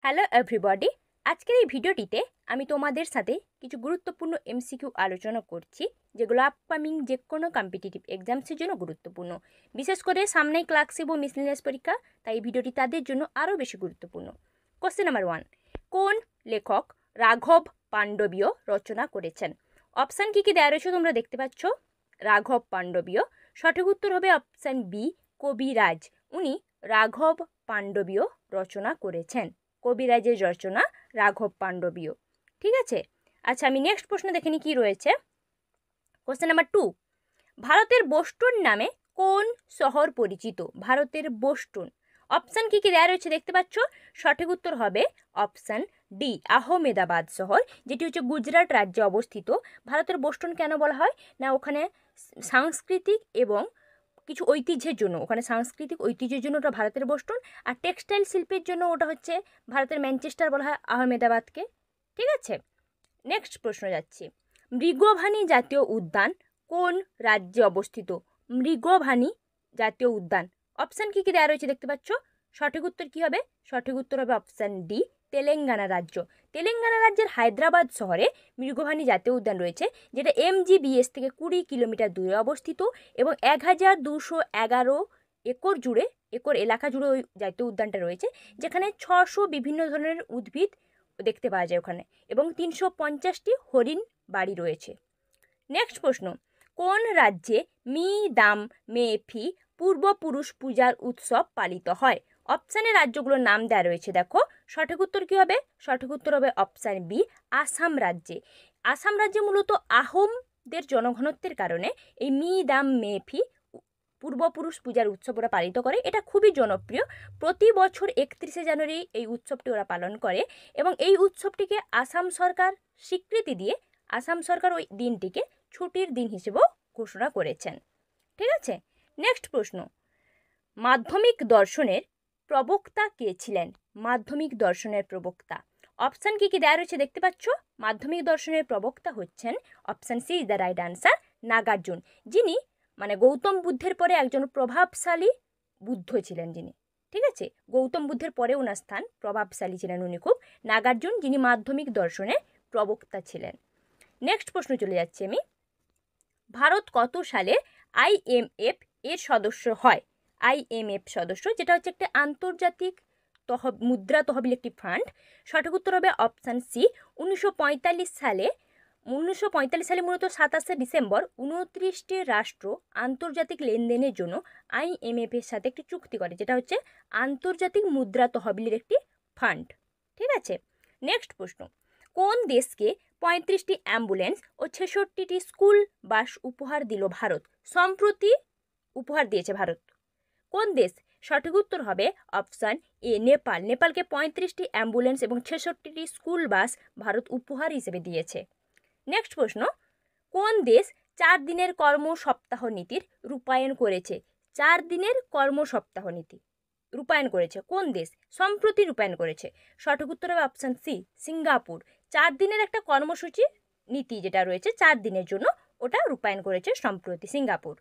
Hello everybody, আজকের এই ভিডিওটিতে আমি তোমাদের সাথে কিছু গুরুত্বপূর্ণ এমসিকিউ আলোচনা করছি, যেগুলো আপকামিং যে কোনো কম্পিটিটিভ এক্সামসের জন্য গুরুত্বপূর্ণ। বিশেষ করে সামনেই ক্লার্কশিপ ও মিসলেনিয়াস পরীক্ষা, তাই এই ভিডিওটি তাদের জন্য আরও বেশি গুরুত্বপূর্ণ। কোশ্চেন নাম্বার 1, কোন লেখক রাঘব পাণ্ডবীয় রচনা করেছেন? অপশান কী কী দেওয়া রয়েছে তোমরা দেখতে পাচ্ছ। রাঘব পাণ্ডবীয়, সঠিক উত্তর হবে অপশান বি, কবিরাজ। উনি রাঘব পাণ্ডবীয় রচনা করেছেন। কবিরাজের রচনা রাঘব পাণ্ডবীয়। ঠিক আছে, আচ্ছা আমি নেক্সট প্রশ্ন দেখে নিই কী রয়েছে। কোশ্চেন নাম্বার 2, ভারতের বোস্টন নামে কোন শহর পরিচিত? ভারতের বোস্টন। অপশান কী কী দেওয়া রয়েছে দেখতে পাচ্ছ। সঠিক উত্তর হবে অপশান ডি, আহমেদাবাদ শহর, যেটি হচ্ছে গুজরাট রাজ্যে অবস্থিত। ভারতের বোস্টন কেন বলা হয় না, ওখানে সাংস্কৃতিক এবং কিছু ঐতিহ্যের জন্য, ওখানে সাংস্কৃতিক ঐতিহ্যের জন্য ওটা ভারতের বোস্টন, আর টেক্সটাইল শিল্পের জন্য ওটা হচ্ছে ভারতের ম্যানচেস্টার বলা হয় আহমেদাবাদকে। ঠিক আছে, নেক্সট প্রশ্ন যাচ্ছি। মৃগভানী জাতীয় উদ্যান কোন রাজ্যে অবস্থিত? মৃগভানী জাতীয় উদ্যান। অপশান কী কী দেওয়া রয়েছে দেখতে পাচ্ছ। সঠিক উত্তর কী হবে? সঠিক উত্তর হবে অপশান ডি, তেলেঙ্গানা রাজ্য। তেলেঙ্গানা রাজ্যের হায়দ্রাবাদ শহরে মৃগভানী জাতীয় উদ্যান রয়েছে, যেটা MGBS থেকে 20 কিলোমিটার দূরে অবস্থিত এবং 1211 একর এলাকা জুড়ে ওই জাতীয় উদ্যানটা রয়েছে, যেখানে 600 বিভিন্ন ধরনের উদ্ভিদ দেখতে পাওয়া যায় ওখানে, এবং 350টি হরিণ বাড়ি রয়েছে। নেক্সট প্রশ্ন, কোন রাজ্যে মি দাম মে ফি পূর্বপুরুষ পূজার উৎসব পালিত হয়? অপশানে রাজ্যগুলোর নাম দেওয়া রয়েছে, দেখো সঠিক উত্তর কী হবে? সঠিক উত্তর হবে অপশান বি, আসাম রাজ্যে। আসাম রাজ্যে মূলত আহোমদের জনঘনত্বের কারণে এই মি দাম মে ফি পূর্বপুরুষ পূজার উৎসব ওরা পালিত করে। এটা খুবই জনপ্রিয়। প্রতি বছর 31শে জানুয়ারি এই উৎসবটি ওরা পালন করে এবং এই উৎসবটিকে আসাম সরকার স্বীকৃতি দিয়ে আসাম সরকার ওই দিনটিকে ছুটির দিন হিসেবেও ঘোষণা করেছেন। ঠিক আছে, নেক্সট প্রশ্ন, মাধ্যমিক দর্শনের প্রবক্তা কে ছিলেন? মাধ্যমিক দর্শনের প্রবক্তা। অপশান কী কী দেওয়া রয়েছে দেখতে পাচ্ছ। মাধ্যমিক দর্শনের প্রবক্তা হচ্ছেন option C is the right answer, Nagarjuna, যিনি গৌতম বুদ্ধের পরে একজন প্রভাবশালী বুদ্ধ ছিলেন যিনি। ঠিক আছে, গৌতম বুদ্ধের পরে ওনার স্থান, প্রভাবশালী ছিলেন উনি খুব, নাগার্জুন, যিনি মাধ্যমিক দর্শনের প্রবক্তা ছিলেন। নেক্সট প্রশ্ন চলে যাচ্ছি আমি। ভারত কত সালে IMF এর সদস্য হয়? IMF সদস্য, যেটা হচ্ছে একটা আন্তর্জাতিক মুদ্রা তহবিল একটি ফান্ড। সঠিক উত্তর হবে অপশান সি, 1945 সালে। 1945 সালে মূলত 27শে ডিসেম্বর 29টি রাষ্ট্র আন্তর্জাতিক লেনদেনের জন্য IMF এর সাথে একটি চুক্তি করে, যেটা হচ্ছে আন্তর্জাতিক মুদ্রা তহবিলের একটি ফান্ড। ঠিক আছে, নেক্সট প্রশ্ন, কোন দেশকে 35টি অ্যাম্বুলেন্স ও 66টি স্কুল বাস উপহার দিল ভারত? সম্প্রতি উপহার দিয়েছে ভারত। কোন দেশ? সঠিক উত্তর হবে অপশান এ, নেপাল। নেপালকে 35টি অ্যাম্বুলেন্স এবং 66টি স্কুল বাস ভারত উপহার হিসেবে দিয়েছে। নেক্সট প্রশ্ন, কোন দেশ 4 দিনের কর্ম সপ্তাহ নীতির রূপায়ণ করেছে? 4 দিনের কর্ম সপ্তাহ নীতি রূপায়ণ করেছে কোন দেশ? সম্প্রতি রূপায়ণ করেছে। সঠিক উত্তর হবে অপশান সি, সিঙ্গাপুর। 4 দিনের একটা কর্মসূচি নীতি যেটা রয়েছে 4 দিনের জন্য, ওটা রূপায়ণ করেছে সম্প্রতি সিঙ্গাপুর।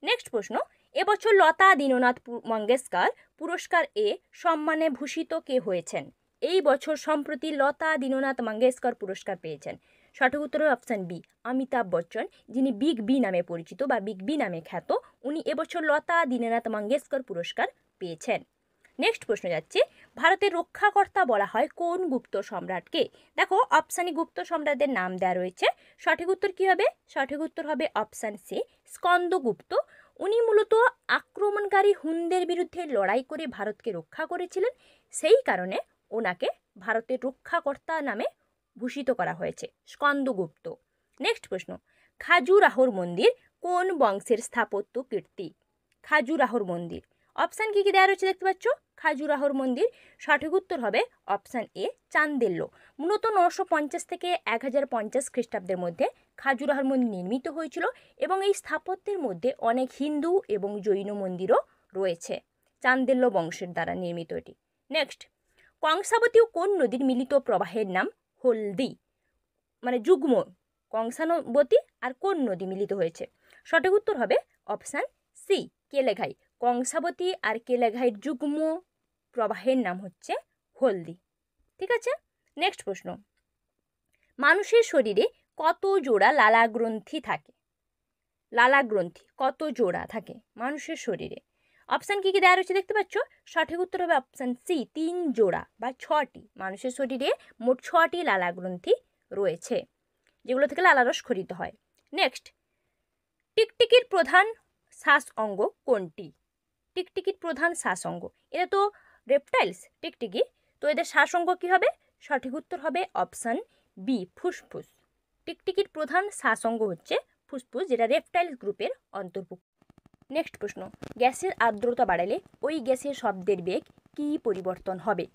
নেক্সট প্রশ্ন, এবছর লতা দীননাথ মঙ্গেশকর পুরস্কার এ সম্মানে ভূষিত কে হয়েছেন? এই বছর সম্প্রতি লতা দীননাথ মঙ্গেশকর পুরস্কার পেয়েছেন। সঠিক উত্তর হবে অপশান বি, অমিতাভ বচ্চন, যিনি বিগ বি নামে পরিচিত বা বিগ বি নামে খ্যাত। উনি এবছর লতা দীননাথ মঙ্গেশকর পুরস্কার পেয়েছেন। নেক্সট প্রশ্ন যাচ্ছে, ভারতের রক্ষাকর্তা বলা হয় কোন গুপ্ত সম্রাটকে? দেখো অপশানে গুপ্ত সম্রাটদের নাম দেওয়া রয়েছে। সঠিক উত্তর কী হবে? সঠিক উত্তর হবে অপশান সি, স্কন্দগুপ্ত। উনি মূলত আক্রমণকারী হুনদের বিরুদ্ধে লড়াই করে ভারতকে রক্ষা করেছিলেন, সেই কারণে ওনাকে ভারতের রক্ষাকর্তা নামে ভূষিত করা হয়েছে, স্কন্দগুপ্ত। নেক্সট প্রশ্ন, খাজুরাহোর মন্দির কোন বংশের স্থাপত্য কীর্তি? খাজুরাহোর মন্দির। অপশান কী কী দেওয়া রয়েছে দেখতে পাচ্ছ। খাজুরাহোর মন্দির, সঠিক উত্তর হবে অপশান এ, চান্দেল্য। মূলত 950 থেকে 1050 খ্রিস্টাব্দের মধ্যে খাজুরাহোর মন্দির নির্মিত হয়েছিল এবং এই স্থাপত্যের মধ্যে অনেক হিন্দু এবং জৈন মন্দিরও রয়েছে। চান্দেল্য বংশের দ্বারা নির্মিত এটি। নেক্সট, কংসাবতী ও কোন নদীর মিলিত প্রবাহের নাম হলদি? যুগ্ম কংসাবতী আর কোন নদী মিলিত হয়েছে? সঠিক উত্তর হবে অপশান সি, কেলেঘাই। কংসাবতী আর কেলেঘাইয়ের যুগ্ম প্রবাহের নাম হচ্ছে হলদি। ঠিক আছে, নেক্সট প্রশ্ন, মানুষের শরীরে কত জোড়া লালাগ্রন্থি থাকে? লালাগ্রন্থি কত জোড়া থাকে মানুষের শরীরে? অপশান কী কী দেওয়া রয়েছে দেখতে পাচ্ছ? সঠিক উত্তর হবে অপশান সি, 3 জোড়া বা 6টি। মানুষের শরীরে মোট 6টি লালাগ্রন্থি রয়েছে, যেগুলো থেকে লালারস খরিত হয়। নেক্সট, টিকটিকির প্রধান শ্বাস অঙ্গ কোনটি? টিকটিকির প্রধান শ্বাস অঙ্গ, এরা তো রেপটাইলস টিকটিকি, তো এদের শ্বাস অঙ্গ কী হবে? সঠিক উত্তর হবে অপশান বি, ফুসফুস। টিকটিকির প্রধান শ্বাস অঙ্গ হচ্ছে ফুসফুস, যেটা রেপটাইল গ্রুপের অন্তর্ভুক্ত। নেক্সট প্রশ্ন, গ্যাসের আর্দ্রতা বাড়ালে ওই গ্যাসের শব্দের বেগ কী পরিবর্তন হবে?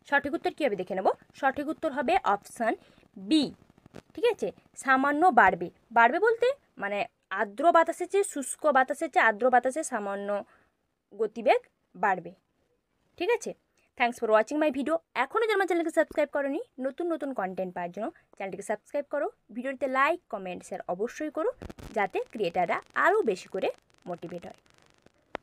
সঠিক উত্তর কী হবে দেখে নেব। সঠিক উত্তর হবে অপশান বি, ঠিক আছে, সামান্য বাড়বে। বাড়বে বলতে মানে আর্দ্র বাতাসের চেয়ে শুষ্ক বাতাসের চেয়ে আর্দ্র বাতাসে সামান্য গতিবেগ বাড়বে। ঠিক আছে, thanks for watching my video. এখনও যারা আমার চ্যানেলকে সাবস্ক্রাইব করোনি, নতুন নতুন কন্টেন্ট পাওয়ার জন্য চ্যানেলটিকে সাবস্ক্রাইব করো, ভিডিওতে লাইক কমেন্ট শেয়ার অবশ্যই করো, যাতে ক্রিয়েটাররা আরও বেশি করে মোটিভেট হয়।